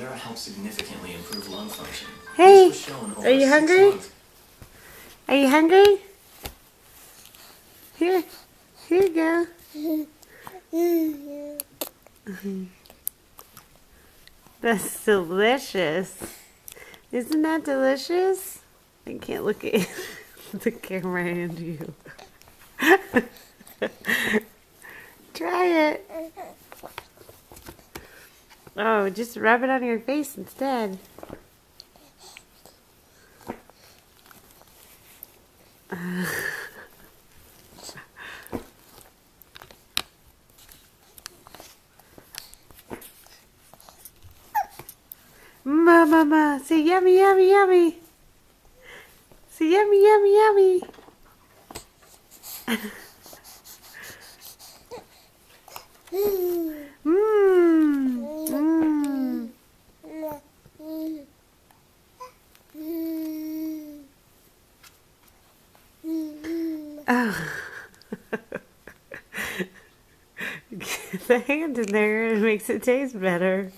helps significantly improve lung function. Hey, This was shown over are you 6 hungry? months. Are you hungry? Here you go. That's delicious. Isn't that delicious? I can't look at the camera and you. Try it. Oh, just rub it on your face instead. Mama, say yummy, yummy, yummy. Say yummy, yummy, yummy. Mmm. Mmm. Oh. Get the hand in there, it makes it taste better.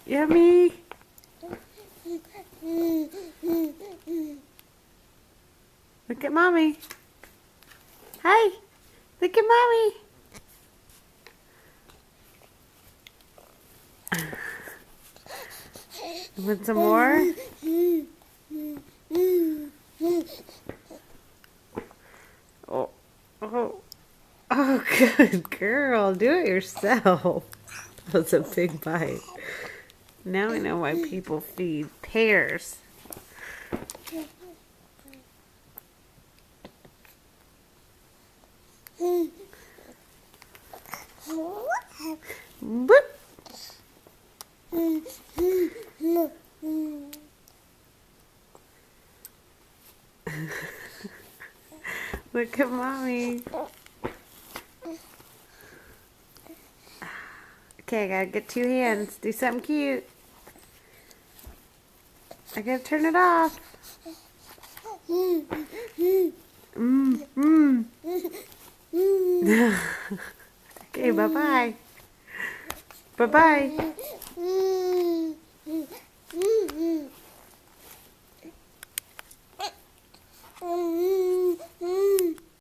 Yummy. Look at mommy. Hi. Look at mommy. Want some more? Oh, oh, oh, good girl. Do it yourself. That's a big bite. Now I know why people feed pears. Boop. Look at mommy. Okay, I gotta get 2 hands. Do something cute. I gotta turn it off. Okay, bye-bye. Bye-bye.